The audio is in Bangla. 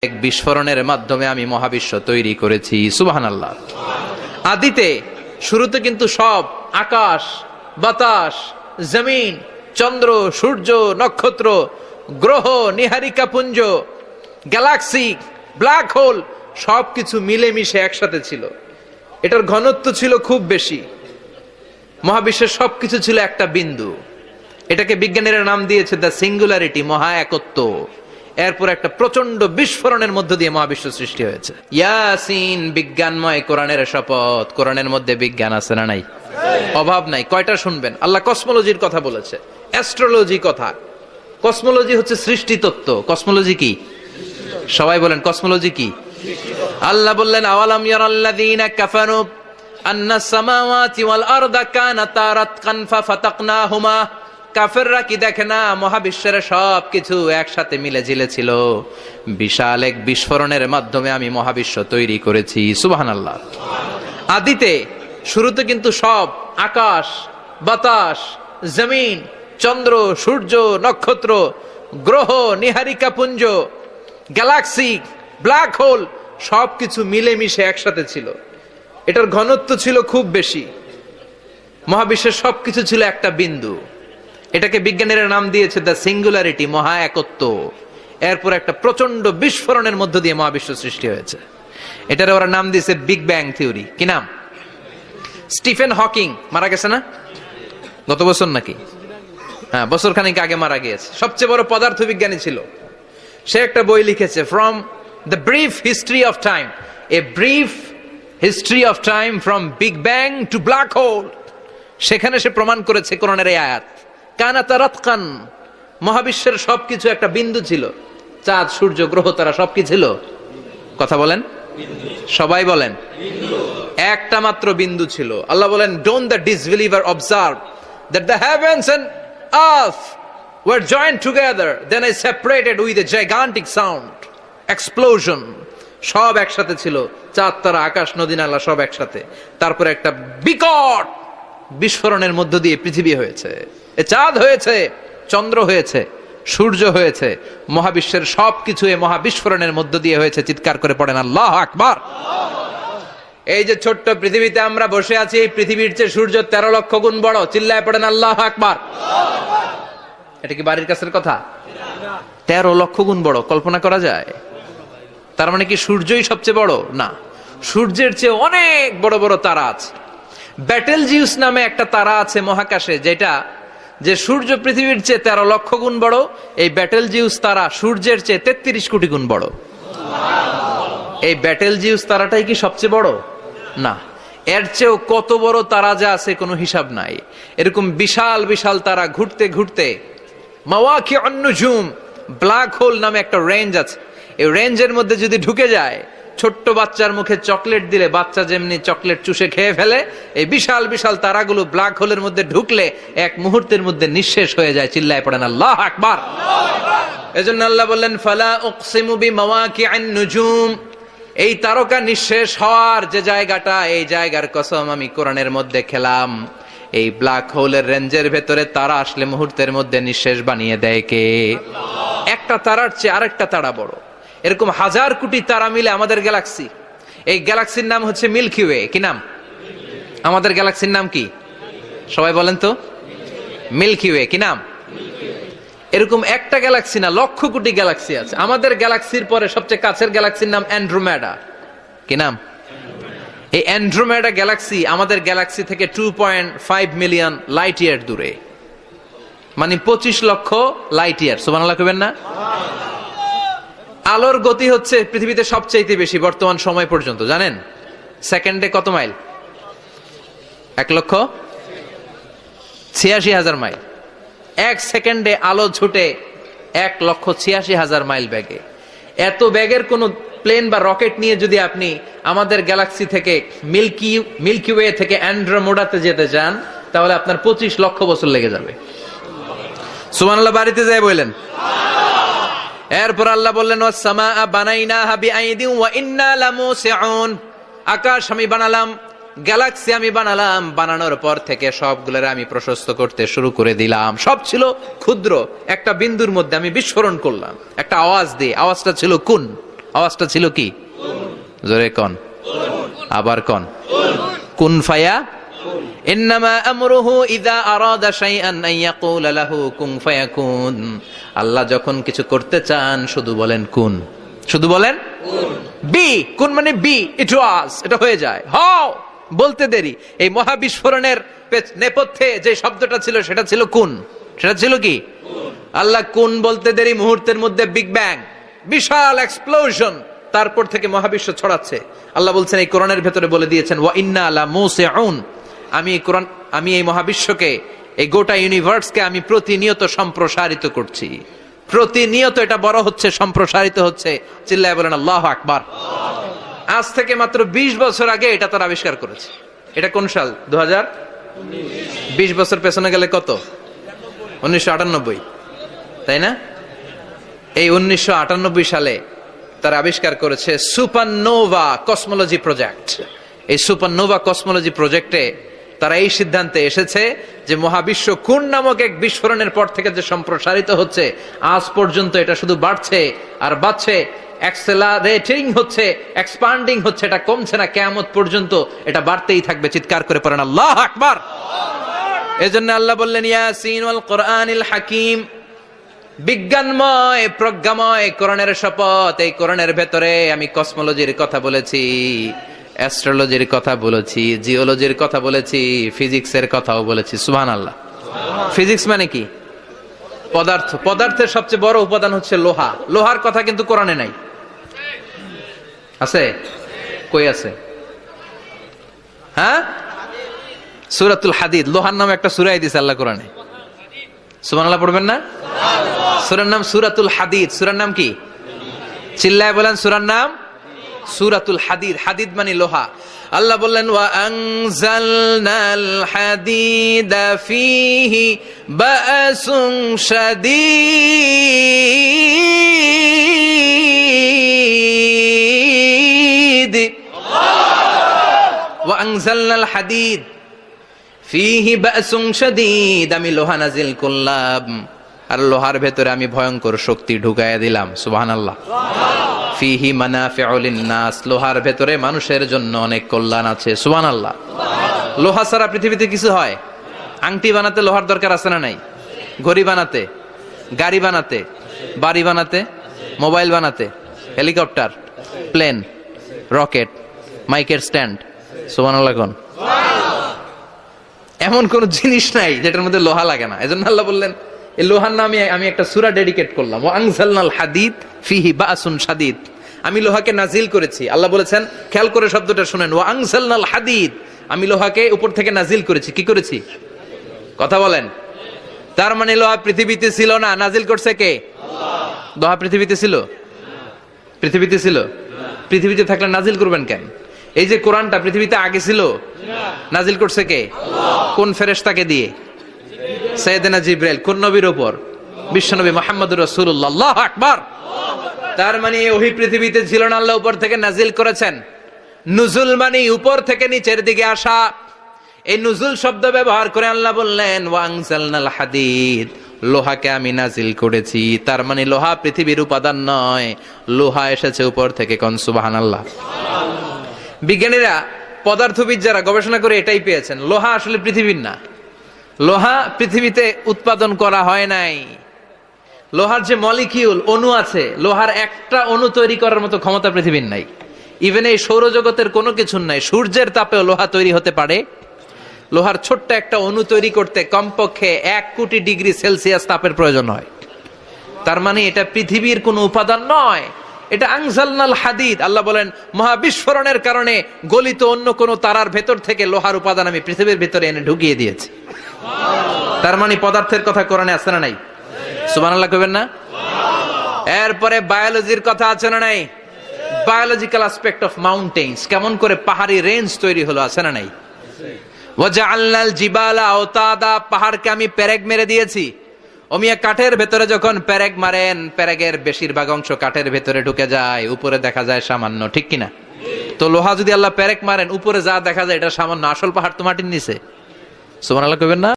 এক বিস্ফোরণের মাধ্যমে আমি মহাবিশ্ব তৈরি করেছি। সুবহানাল্লাহ। আদিতে শুরুতে কিন্তু সব আকাশ, বাতাস, জমিন, চন্দ্র, সূর্য, নক্ষত্র, গ্রহ, নীহারিকা পুঞ্জ, গ্যালাক্সি, ব্ল্যাক হোল সবকিছু মিলেমিশে একসাথে ছিল। এটার ঘনত্ব ছিল খুব বেশি। মহাবিশ্বের সবকিছু ছিল একটা বিন্দু। এটাকে বিজ্ঞানীরা নাম দিয়েছে দ্য সিঙ্গুলারিটি, মহা একত্ব। এরপর একটা প্রচন্ড বিস্ফোরণের মধ্য দিয়ে মহাবিশ্ব সৃষ্টি হয়েছে। ইয়াসিন, বিজ্ঞানময় কোরআনের শপথ। কোরআনের মধ্যে বিজ্ঞান আছে না নাই? অভাব নাই। কয়টা শুনবেন? আল্লাহ কসমোলজির কথা বলেছে, অ্যাস্ট্রোলজি কথা। কসমোলজি হচ্ছে সৃষ্টি তত্ত্ব। কসমোলজি কি? সবাই বলেন কসমোলজি কি? আল্লাহ বললেন, আওয়ালাম ইয়ারাল্লাযীনা কাফারু আন্নাস সামাওয়াতি ওয়াল আরদা কানাতা রাতকান ফাফাতাকনাহুমা। কাফেররা কি দেখে না মহাবিশ্বের সবকিছু একসাথে মিলে ঝিলে ছিল। বিশাল এক বিস্ফোরণের মাধ্যমে আমি মহাবিশ্ব তৈরি করেছি। সুবহানাল্লাহ। আদিতে শুরুতে কিন্তু সব আকাশ, বাতাস, জমিন, চন্দ্র, সূর্য, নক্ষত্র, গ্রহ, নীহারিকা পুঞ্জ, গ্যালাক্সি, ব্ল্যাক হোল সবকিছু মিলেমিশে একসাথে ছিল। এটার ঘনত্ব ছিল খুব বেশি। মহাবিশ্বের সবকিছু ছিল একটা বিন্দু। এটাকে বিজ্ঞানীরা নাম দিয়েছে দ্য সিঙ্গুলারিটি, মহা একত্ব। এরপর একটা প্রচন্ড বিস্ফোরণের মধ্য দিয়ে মহাবিশ্ব সৃষ্টি হয়েছে। এটার ওরা নাম দিয়েছে বিগ ব্যাং থিওরি। কি নাম? স্টিফেন হকিং মারা গেছে না গত বছর নাকি? হ্যাঁ, বছর খানিক আগে মারা গিয়েছে। সবচেয়ে বড় পদার্থবিজ্ঞানী ছিল। সে একটা বই লিখেছে, from the brief history of time, a brief history of time from big bang two black hole. সেখানে সে প্রমাণ করেছে কোরআনের এই আয়াত, কানাতা রাতকান, মহাবিশ্বের সবকিছু একটা বিন্দু ছিল। চাঁদ, সূর্য, গ্রহ, তারা সবকি ছিল। কথা বলেন, সবাই বলেন, একটা মাত্র বিন্দু ছিল। আল্লাহ বলেন, don't the disbeliever observe that the heavens and earth were joint together, then I separated with a gigantic sound explosion. সব একসাথে ছিল। চাঁদ, তারা, আকাশ, নদী, নালা সব একসাথে। তারপরে একটা বিকট বিস্ফোরণের মধ্য দিয়ে পৃথিবী হয়েছে, চাঁদ হয়েছে, চন্দ্র হয়েছে, সূর্য হয়েছে। মহাবিশ্বের সবকিছু এই মহাবিস্ফোরণের মধ্য দিয়ে হয়েছে। চিৎকার করে পড়েন আল্লাহু আকবার। এই যে ছোট্ট পৃথিবীতে আমরা বসে আছি, এই পৃথিবীর চেয়ে সূর্য 13 লক্ষ গুণ বড়। চিল্লায় পড়েন আল্লাহু আকবার। এটা কি বাড়ির কাছের কথা? 13 লক্ষ গুণ বড়। কল্পনা করা যায়? তার মানে কি সূর্যই সবচেয়ে বড়? না, সূর্যের চেয়ে অনেক বড় বড় তারা আছে। ব্যাটেল জিউস নামে একটা তারা আছে মহাকাশে, যেটা যে সূর্য পৃথিবীর চেয়ে 13 লক্ষ গুণ বড়। এই ব্যাটেল জিউস তারা সূর্যের চেয়ে 33 কোটি গুণ বড়। এই ব্যাটেল জিউস তারাটাই কি সবচেয়ে বড়? না, এর চেয়েও কত বড় তারা যা আছে কোনো হিসাব নাই। এরকম বিশাল বিশাল তারা ঘুরতে ঘুরতে মাওয়াকিউন নুজুম, ব্ল্যাক হোল নামে একটা রেঞ্জ আছে। এই রেঞ্জের মধ্যে যদি ঢুকে যায়, ছোট্ট বাচ্চার মুখে চকলেট দিলে বাচ্চা যেমনি চকলেট চুষে খেয়ে ফেলে, এই বিশাল বিশাল তারাগুলো ব্ল্যাক হোলের মধ্যে ঢুকলে এক মুহূর্তের মধ্যে নিঃশেষ হয়ে যায়। চিল্লায় পড়েন আল্লাহু আকবার। এজন্য আল্লাহ বললেন, ফালা উকসিমু বিমাওয়াকিউন নুজুম। এই তারকা নিঃশেষ হওয়ার যে জায়গাটা, এই জায়গার কসম আমি কোরআনের মধ্যে খেলাম। এই ব্ল্যাক হোলের রেঞ্জের ভেতরে তারা আসলে মুহূর্তের মধ্যে নিঃশেষ বানিয়ে দেয় কে? একটা তারার চেয়ে আরেকটা তারা বড়। এরকম হাজার কোটি তারা মিলে আমাদের গ্যালাক্সি। এই গ্যালাক্সির নাম হচ্ছে মিল্কি ওয়ে। কি নাম? আমাদের গ্যালাক্সির নাম কি? সবাই বলেন তো। Milky way. কি নাম? এরকম একটা গ্যালাক্সি না, লক্ষ কোটি গ্যালাক্সি আছে। আমাদের গ্যালাক্সির পরে সবচেয়ে কাছের গ্যালাক্সির নাম অ্যান্ড্রোমেডা। কি নাম? এই অ্যান্ড্রোমেডা গ্যালাক্সি আমাদের গ্যালাক্সি থেকে 2.5 মিলিয়ন লাইট ইয়ার দূরে, মানে 25 লক্ষ লাইট ইয়ার। সুবহানাল্লাহ কইবেন না? আলোর গতি হচ্ছে পৃথিবীতে সবচাইতে বেশি বর্তমান সময় পর্যন্ত। জানেন সেকেন্ডে কত মাইল? 1,86,000 মাইল। এক সেকেন্ডে আলো ছুটে 1,86,000 মাইল বেগে। এত বেগের কোন প্লেন বা রকেট নিয়ে যদি আপনি আমাদের গ্যালাক্সি থেকে মিল্কি ওয়ে থেকে অ্যান্ড্রোমেডাতে যেতে চান, তাহলে আপনার 25 লক্ষ বছর লেগে যাবে। সুবহানাল্লাহ বাড়িতে যায় বললেন। এরপর আল্লাহ বললেন, ওয়াস-সামাআ বানাইনাহা বিআইদিন ওয়া ইন্না লামুসিউন। আকাশ আমি বানালাম, গ্যালাক্সি আমি বানালাম। বানানোর পর থেকে সবগুলোর আমি প্রশস্ত করতে শুরু করে দিলাম। সব ছিল ক্ষুদ্র, একটা বিন্দুর মধ্যে আমি বিস্ফোরণ করলাম একটা আওয়াজ দিয়ে। আওয়াজটা ছিল কুন। আওয়াজটা ছিল কি? জোরে কন, আবার কন, কুন ফায়া। ইন্নামা আমরুহু ইযা আরাদা শাইআন আন ইয়াকুলা লাহু কুন ফায়াকুন। আল্লাহ যখন কিছু করতে চান শুধু বলেন কুন, শুধু বলেন বি। কুন মানে বি, ইট ওয়াজ, এটা হয়ে যায়। হাও বলতে দেরি। এই মহাবিস্ফোরণের নেপথ্যে যে শব্দটা ছিল সেটা ছিল কুন। সেটা ছিল কি? আল্লাহ কুন বলতে দেরি, মুহূর্তের মধ্যে বিগ ব্যাং, বিশাল এক্সপ্লোশন, তারপর থেকে মহাবিশ্ব ছড়াচ্ছে। আল্লাহ বলছেন এই কোরআনের ভেতরে বলে দিয়েছেন ওয়া ইন্না লা মুসিউন, আমি এই মহাবিশ্বকে, এই গোটা ইউনিভার্সকে আমি প্রতিনিয়ত সম্প্রসারিত করছি। প্রতিনিয়ত এটা বড় হচ্ছে, সম্প্রসারিত হচ্ছে। চিল্লায় বলেন আল্লাহু আকবার। আজ থেকে মাত্র 20 বছর আগে এটা তারা আবিষ্কার করেছে। এটা কোন সাল? 2000। 20 বছর পেছনে গেলে কত? 1998, তাই না? এই 1998 সালে তারা আবিষ্কার করেছে সুপারনোভা কসমোলজি প্রজেক্ট। এই সুপারনোভা কসমোলজি প্রজেক্টে তারা এই সিদ্ধান্তে এসেছে যে মহাবিশ্ব কুন নামক এক বিস্ফোরণের পর থেকে যে সম্প্রসারিত হচ্ছে, আজ পর্যন্ত এটা শুধু বাড়ছে আর বাড়ছে, অ্যাক্সেলারেটিং হচ্ছে, এক্সপান্ডিং হচ্ছে, এটা কমছে না। কিয়ামত পর্যন্ত এটা বাড়তেই থাকবে। চিৎকার করে পড়েন আল্লাহু আকবার। এজন্য আল্লাহ বললেন ইয়াসিন ওয়াল কোরআনিল হাকিম, বিজ্ঞানময় প্রজ্ঞাময় কোরআনের শপথ। এই কোরআনের ভেতরে আমি কসমোলজির কথা বলেছি, অ্যাস্ট্রোলজির কথা বলেছি, জিওলজির কথা বলেছি, ফিজিক্সের কথাও বলেছি। সুবহানাল্লাহ। ফিজিক্স মানে কি? পদার্থ। পদার্থের সবচেয়ে বড় উপাদান হচ্ছে লোহা। লোহার কথা কিন্তু কোরআনে নাই। আছে? কই আছে? হ্যাঁ, সূরাতুল হাদিদ, লোহার নামে একটা সূরা দিয়েছে আল্লাহ কোরআনে। সুবহানাল্লাহ পড়বেন না? সূরার নাম সূরাতুল হাদিদ। সূরার নাম কি? চিল্লায় বলেন, সূরার নাম সূরাতুল হাদিদ। হাদিদ মানে লোহা। আল্লাহ বললেন ওয়া আনজালনাল হাদিদা ফীহি বা'সুন শাদীদ। ওয়া আনজালনাল হাদিদ ফীহি বা'সুন শাদীদ, আমি লোহা নাজিল করলাম আর লোহার ভেতরে আমি ভয়ঙ্কর শক্তি ঢুকাইয়া দিলাম। সুবহানাল্লাহ। ফিহি মানাফিউ লিন-নাস, লোহার ভেতরে মানুষের জন্য অনেক কল্যাণ আছে। সুবহানাল্লাহ। লোহা ছাড়া পৃথিবীতে কিছু হয়? আংটি বানাতে লোহার দরকার আছে না নাই? ঘড়ি বানাতে, গাড়ি বানাতে, বাড়ি বানাতে, মোবাইল বানাতে, হেলিকপ্টার, প্লেন, রকেট, মাইকের স্ট্যান্ড। সুবহানাল্লাহ কোন? এমন কোন জিনিস নাই যেটার মধ্যে লোহা লাগে না। এজন্য আল্লাহ বললেন এই লোহার নামে আমি একটা সূরা ডেডিকেট করলাম, ওয়া আনজালনাল হাদিদ ফিহি বা'সুন শাদীদ। আমি লোহাকে নাজিল করেছি। আল্লাহ বলেছেন, খেয়াল করে শব্দটা শুনেন, ওয়া আনজালনাল হাদিদ, আমি লোহাকে উপর থেকে নাজিল করেছি। কি করেছি? কথা বলেন। তার মানে লোহা পৃথিবীতে ছিল না, নাজিল করছে কে? আল্লাহ। লোহা পৃথিবীতে ছিল? পৃথিবীতে ছিল? পৃথিবীতে থাকলে নাজিল করবেন কেন? এই যে কোরআনটা পৃথিবীতে আগে ছিল, নাজিল করছে কে? আল্লাহ। কোন ফেরেশতাকে দিয়ে? সাইয়েদনা জিবরাইল। কোন নবীর উপর? বিশ্বনবী মুহাম্মদুর রাসূলুল্লাহ। আল্লাহু আকবার। তার মানে ওহী পৃথিবীতে ছিল না, আল্লাহ উপর থেকে নাজিল করেছেন। নুজুল মানে উপর থেকে নিচের দিকে আসা। এই নুজুল শব্দ ব্যবহার করে আল্লাহ বললেন ওয়া আনজালনাল হাদিদ, লোহাকে আমি নাজিল করেছি। তার মানে লোহা পৃথিবীর উপাদান নয়, লোহা এসেছে উপর থেকে। কোন সুবহানাল্লাহ। বিজ্ঞানীরা, পদার্থবিদ যারা গবেষণা করে এটাই পেয়েছেন, লোহা আসলে পৃথিবীর না। লোহা পৃথিবীতে উৎপাদন করা হয় নাই। লোহার যে মলিকিউল, অণু আছে, লোহার একটা অণু তৈরি করার মতো ক্ষমতা পৃথিবীর নাই। ইভেন এই সৌরজগতের কোনো কিছুর নাই। সূর্যের তাপেও লোহা তৈরি হতে পারে। লোহার ছোট্ট একটা অণু তৈরি করতে কমপক্ষে 1 কোটি ডিগ্রি সেলসিয়াস তাপের প্রয়োজন হয়। তার মানে এটা পৃথিবীর কোনো উপাদান নয়, এটা আনজালনাল হাদিদ। আল্লাহ বলেন মহাবিস্ফোরণের কারণে গলিত অন্য কোন তারার ভেতর থেকে লোহার উপাদান আমি পৃথিবীর ভিতরে এনে ঢুকিয়ে দিয়েছি। তার মানে পদার্থের কথা কোরআনে আছে না নাই? সুবহানাল্লাহ কইবেন না? এরপরে বায়োলজির কথা আছে না নাই? বায়োলজিক্যাল অ্যাসপেক্ট অফ মাউন্টেন্স, কেমন করে পাহাড়ি রেঞ্জ তৈরি হলো, আছে না নাই? ওয়াজআলনাল জিবালা আওতাদা, পাহাড়কে আমি পেরেক মেরে দিয়েছি। ওমিয়া কাঠের ভেতরে যখন পেরেক মারেন, পেরেকের বেশিরভাগ অংশ কাঠের ভেতরে ঢুকে যায়, উপরে দেখা যায় সামান্য, ঠিক কিনা? তো লোহা যদি আল্লাহ পেরেক মারেন, উপরে যা দেখা যায় এটা সামান্য, আসল পাহাড় তো মাটির নিচে। সুবহানাল্লাহ কইবেন না?